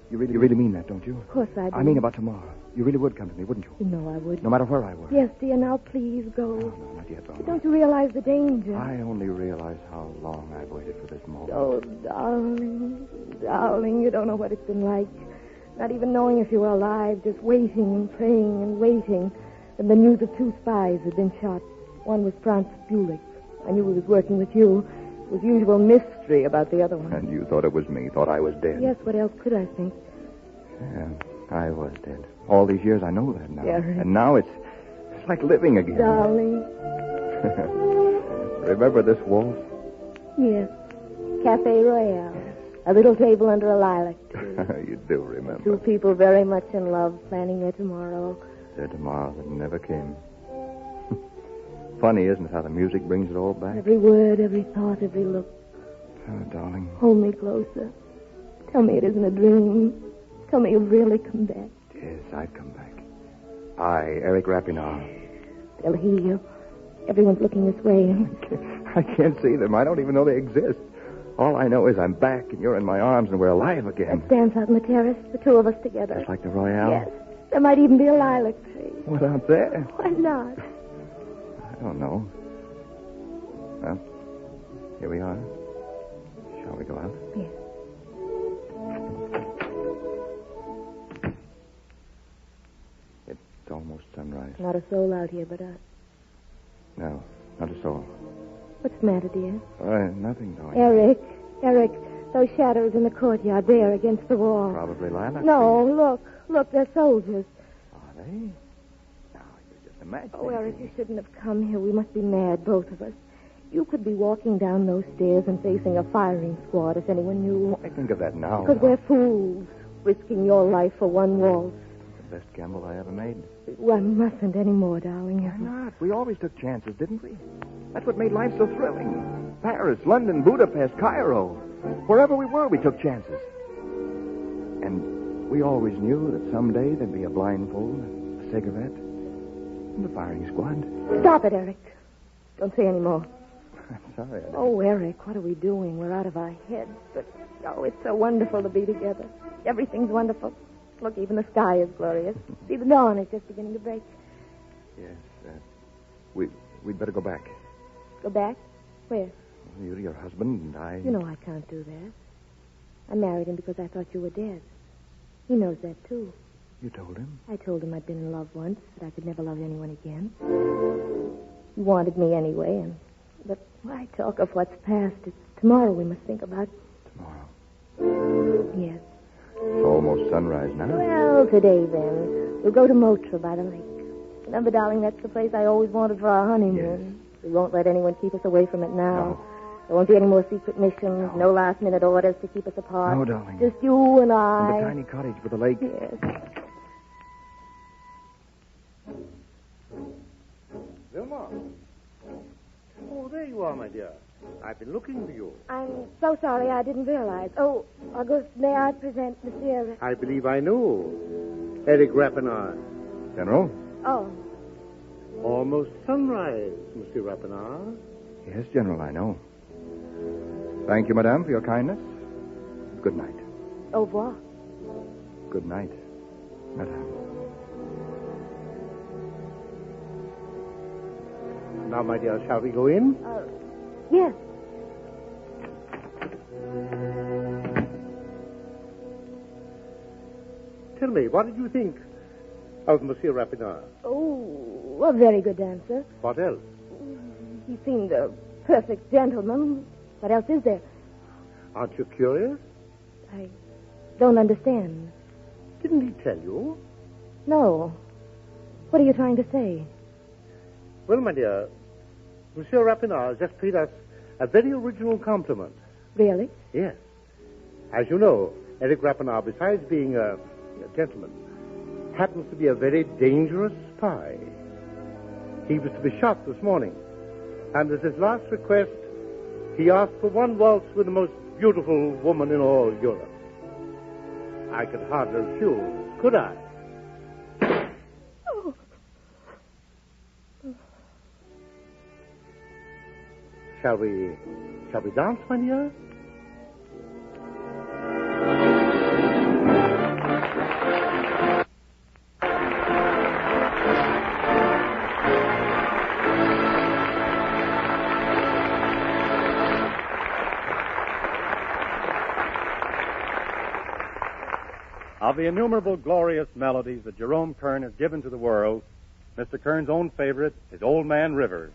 You really mean that, don't you? Of course I do. I mean about tomorrow. You really would come to me, wouldn't you? You know I would. No matter where I were. Yes, dear. Now please go. No, not yet, Velma. Don't you realize the danger? I only realize how long I've waited for this moment. Oh, darling, you don't know what it's been like. Not even knowing if you were alive, just waiting and praying and waiting. And the news of 2 spies had been shot. One was Francis Bulick. I knew he was working with you. It was usual mystery about the other one. And you thought it was me, thought I was dead. Yes, what else could I think? Yeah, I was dead. All these years I know that now. Eric. And now it's like living again. Darling. Remember this waltz? Yes. Cafe Royale. A little table under a lilac tree. You do remember. Two people very much in love planning their tomorrow. Their tomorrow that never came. Funny, isn't it, how the music brings it all back? Every word, every thought, every look. Oh, darling. Hold me closer. Tell me it isn't a dream. Tell me you've really come back. Yes, I've come back. I, Eric Rapinoe. They'll hear you. Everyone's looking this way. I can't see them. I don't even know they exist. All I know is I'm back and you're in my arms and we're alive again. Let's dance out on the terrace, the two of us together. Just like the Royale? Yes. There might even be a lilac tree. What, out there? Why not? I don't know. Well, here we are. Shall we go out? Yes. It's almost sunrise. Not a soul out here but us. No, not a soul. What's the matter, dear? Nothing going. Eric, those shadows in the courtyard there against the wall. Probably lilac. No, look, they're soldiers. Are they? No, you're just imagining. Oh, Eric, you shouldn't have come here. We must be mad, both of us. You could be walking down those stairs and facing a firing squad if anyone knew. I think of that now. Because we're fools, risking your life for one waltz. The best gamble I ever made. Well, I mustn't anymore, darling. Why not? We always took chances, didn't we? That's what made life so thrilling. Paris, London, Budapest, Cairo. Wherever we were, we took chances. And we always knew that someday there'd be a blindfold, a cigarette, and the firing squad. Stop it, Eric. Don't say any more. I'm sorry. Oh, Eric, what are we doing? We're out of our heads. But, it's so wonderful to be together. Everything's wonderful. Look, even the sky is glorious. See, the dawn is just beginning to break. Yes, we'd better go back. Go back? Where? You to your husband and I... You know I can't do that. I married him because I thought you were dead. He knows that, too. You told him? I told him I'd been in love once, but I could never love anyone again. He wanted me anyway, but why talk of what's past? It's tomorrow we must think about. Tomorrow? Yes. It's almost sunrise now. Well, today, then. We'll go to Motra by the lake. Remember, darling, that's the place I always wanted for our honeymoon. Yes. We won't let anyone keep us away from it now. No. There won't be any more secret missions, no last-minute orders to keep us apart. No, darling. Just you and I. And the tiny cottage with the lake. Yes. Vilma. Oh, there you are, my dear. I've been looking for you. I'm so sorry I didn't realize. Oh, Auguste, may I present Monsieur... I believe I know. Eric Rapinoe. General? Oh. Almost sunrise, Monsieur Rapinoe. Yes, General, I know. Thank you, madame, for your kindness. Good night. Au revoir. Good night, madame. Now, my dear, shall we go in? Yes. Tell me, what did you think of Monsieur Rapinoe? Oh, a very good dancer. What else? He seemed a perfect gentleman. What else is there? Aren't you curious? I don't understand. Didn't he tell you? No. What are you trying to say? Well, my dear, Monsieur Rapinoe has just paid us a very original compliment. Really? Yes. As you know, Eric Rapinoe, besides being a gentleman, happens to be a very dangerous spy. He was to be shot this morning. And as his last request, he asked for one waltz with the most beautiful woman in all Europe. I could hardly refuse, could I? Oh. Shall we dance, my dear? Of the innumerable glorious melodies that Jerome Kern has given to the world, Mr. Kern's own favorite is Old Man River,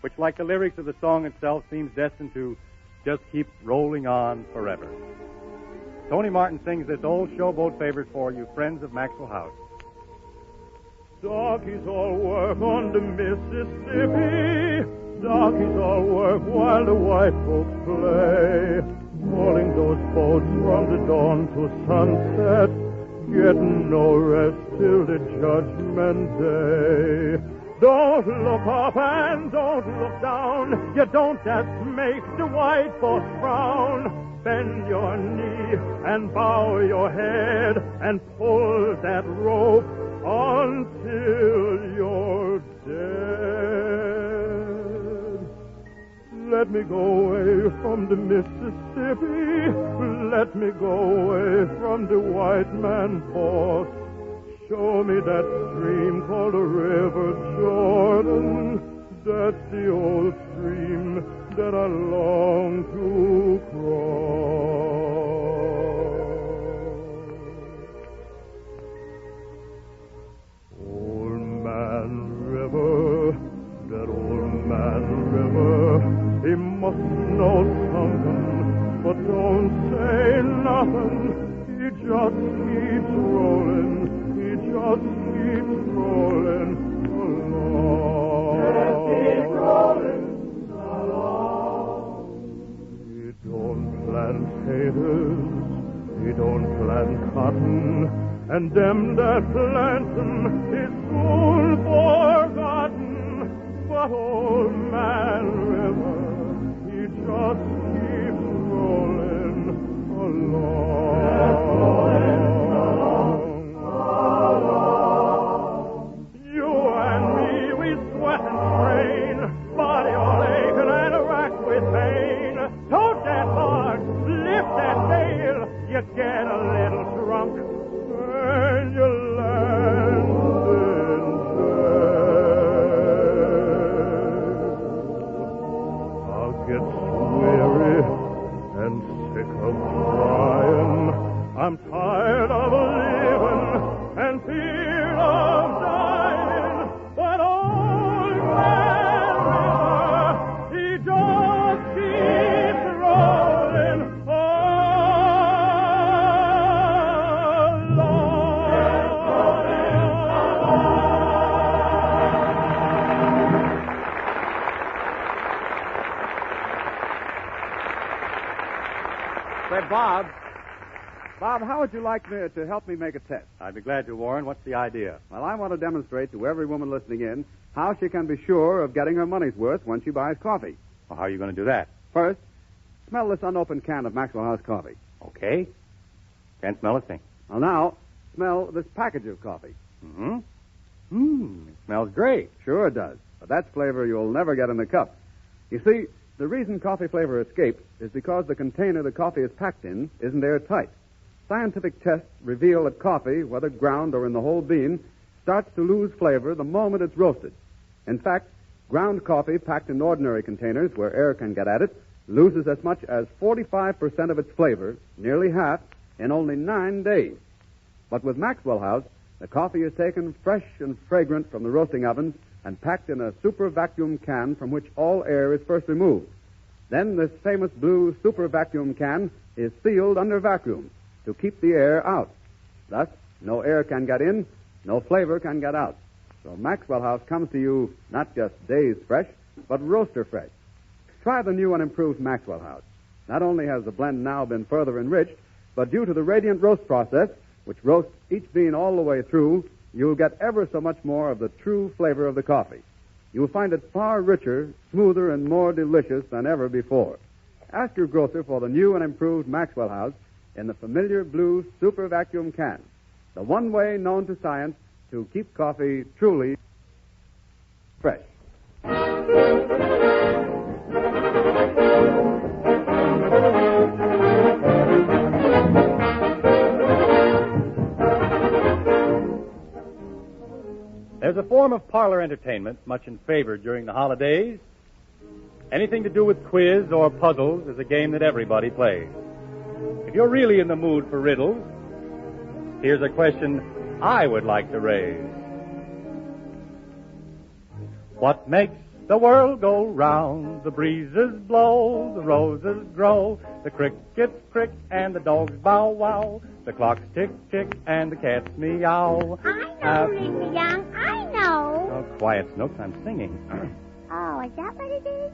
which, like the lyrics of the song itself, seems destined to just keep rolling on forever. Tony Martin sings this old showboat favorite for you, friends of Maxwell House. Doggies all work on the Mississippi. Darkies all work while the white folks play. Hauling those boats from the dawn to sunset, getting no rest till the judgment day. Don't look up and don't look down. You don't just make the white folks frown. Bend your knee and bow your head and pull that rope until you're dead. Let me go away from the Mississippi. Let me go away from the white man boss. Show me that stream called the River Jordan. That's the old stream that I long to cross. Old Man River, that old man River, he must know something, but don't say nothing. He just keeps rolling, he just keeps rolling along. Just keep rolling along. He don't plant taters, he don't plant cotton, and them that plant them is soon forgotten. But old man River, he just keeps rolling along. You and me, we sweat and strain, body all aching and racked with pain. Tote that hard, lift that sail, you get a little drunk, and you land in jail. I'll get weary and sick of crying. I'm tired of living and fear of dying. But old man River, he just keeps rolling Say, Bob, how would you like to help me make a test? I'd be glad to, Warren. What's the idea? Well, I want to demonstrate to every woman listening in how she can be sure of getting her money's worth when she buys coffee. Well, how are you going to do that? First, smell this unopened can of Maxwell House coffee. Okay. Can't smell a thing. Well, now, smell this package of coffee. Mm-hmm. It smells great. Sure it does. But that's flavor you'll never get in the cup. You see, the reason coffee flavor escapes is because the container the coffee is packed in isn't airtight. Scientific tests reveal that coffee, whether ground or in the whole bean, starts to lose flavor the moment it's roasted. In fact, ground coffee packed in ordinary containers where air can get at it loses as much as 45% of its flavor, nearly half, in only 9 days. But with Maxwell House, the coffee is taken fresh and fragrant from the roasting ovens and packed in a super vacuum can from which all air is first removed. Then this famous blue super vacuum can is sealed under vacuum to keep the air out. Thus, no air can get in, no flavor can get out. So Maxwell House comes to you not just days fresh, but roaster fresh. Try the new and improved Maxwell House. Not only has the blend now been further enriched, but due to the radiant roast process, which roasts each bean all the way through, you'll get ever so much more of the true flavor of the coffee. You'll find it far richer, smoother, and more delicious than ever before. Ask your grocer for the new and improved Maxwell House in the familiar blue super vacuum can, the one way known to science to keep coffee truly fresh. There's a form of parlor entertainment much in favor during the holidays. Anything to do with quiz or puzzles is a game that everybody plays. If you're really in the mood for riddles, here's a question I would like to raise. What makes the world go round? The breezes blow, the roses grow, the crickets crick, and the dogs bow wow, the clocks tick tick, and the cats meow. I know, Mr. Young, I know. Oh, quiet, Snooks, I'm singing. Oh, is that what it is?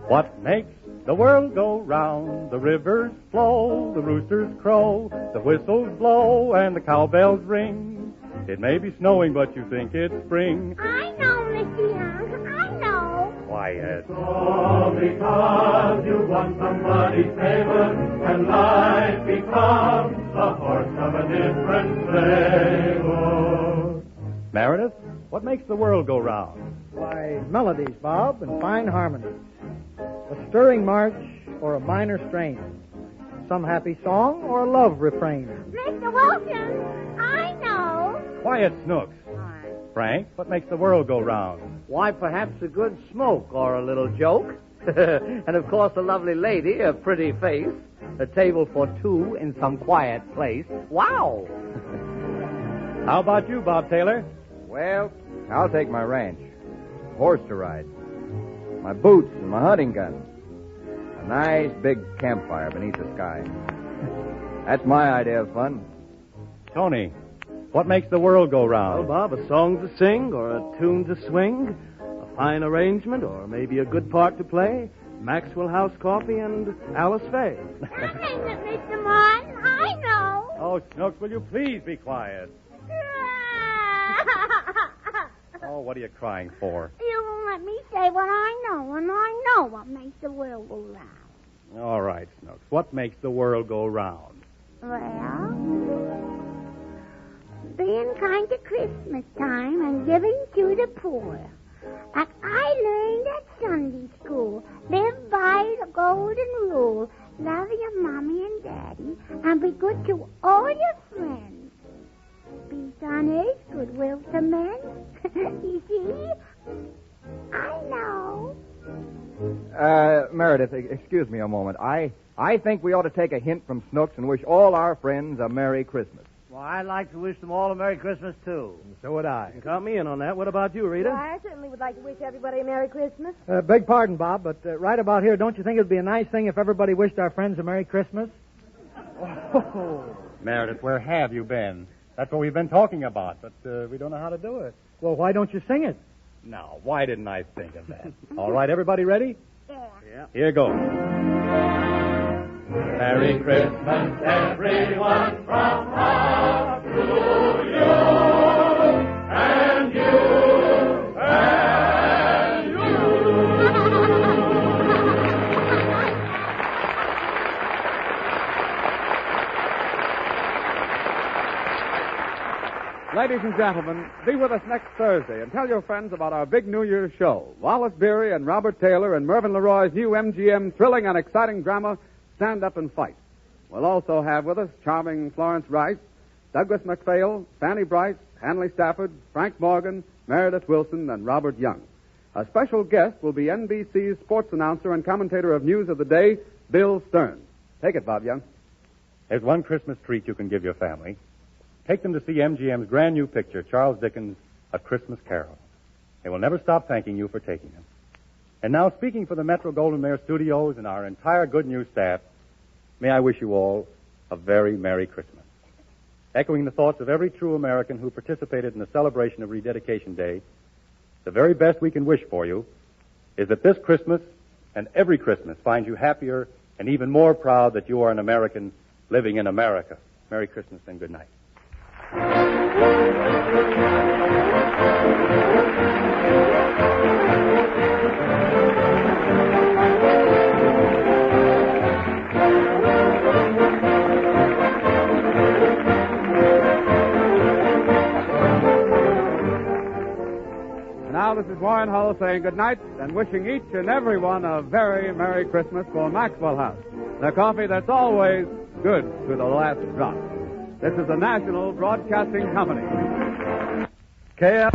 What makes the world go round? The rivers flow, the roosters crow, the whistles blow, and the cowbells ring. It may be snowing, but you think it's spring. I know, Mr. Young. I know. Quiet. So because you won somebody's favor, and life becomes a horse of a different flavor. Meredith, what makes the world go round? Why, melodies, Bob, and fine harmonies. A stirring march or a minor strain. Some happy song or a love refrain. Mr. Wilson, I know. Quiet, Snooks. Frank, what makes the world go round? Why, perhaps a good smoke or a little joke. And, of course, a lovely lady, a pretty face, a table for two in some quiet place. Wow! How about you, Bob Taylor? Well, I'll take my ranch. A horse to ride. My boots and my hunting gun. A nice big campfire beneath the sky. That's my idea of fun. Tony, what makes the world go round? Well, Bob, a song to sing or a tune to swing, a fine arrangement or maybe a good part to play, Maxwell House Coffee and Alice Faye. That isn't it, Mr. Martin. I know. Oh, Snooks, will you please be quiet? Oh, what are you crying for? You won't let me say what I know, and I know what makes the world go round. All right, Snooks, what makes the world go round? Well, being kind to Christmas time and giving to the poor. Like I learned at Sunday school. Live by the golden rule. Love your mommy and daddy, and be good to all your friends. Peace on earth, goodwill to men. You see? I know. Meredith, excuse me a moment. I think we ought to take a hint from Snooks and wish all our friends a Merry Christmas. Well, I'd like to wish them all a Merry Christmas, too. And so would I. You count me in on that. What about you, Rita? Well, I certainly would like to wish everybody a Merry Christmas. Beg pardon, Bob, but right about here, don't you think it would be a nice thing if everybody wished our friends a Merry Christmas? Oh. Meredith, where have you been? That's what we've been talking about, but we don't know how to do it. Well, why don't you sing it? Now, why didn't I think of that? All right, everybody ready? Yeah. Here goes. Merry Christmas, everyone, from us to you, and you, and you. Ladies and gentlemen, be with us next Thursday and tell your friends about our big New Year's show. Wallace Beery and Robert Taylor and Mervyn LeRoy's new MGM thrilling and exciting drama, Stand Up and Fight. We'll also have with us charming Florence Rice, Douglas MacPhail, Fanny Brice, Hanley Stafford, Frank Morgan, Meredith Wilson, and Robert Young. A special guest will be NBC's sports announcer and commentator of news of the day, Bill Stern. Take it, Bob Young. There's one Christmas treat you can give your family. Take them to see MGM's brand new picture, Charles Dickens' A Christmas Carol. They will never stop thanking you for taking them. And now, speaking for the Metro-Goldwyn-Mayer Studios and our entire Good News staff, may I wish you all a very Merry Christmas. Echoing the thoughts of every true American who participated in the celebration of Rededication Day, the very best we can wish for you is that this Christmas and every Christmas finds you happier and even more proud that you are an American living in America. Merry Christmas and good night. Now, this is Warren Hull saying good night and wishing each and every one a very Merry Christmas for Maxwell House, the coffee that's always good to the last drop. This is the National Broadcasting Company. KF.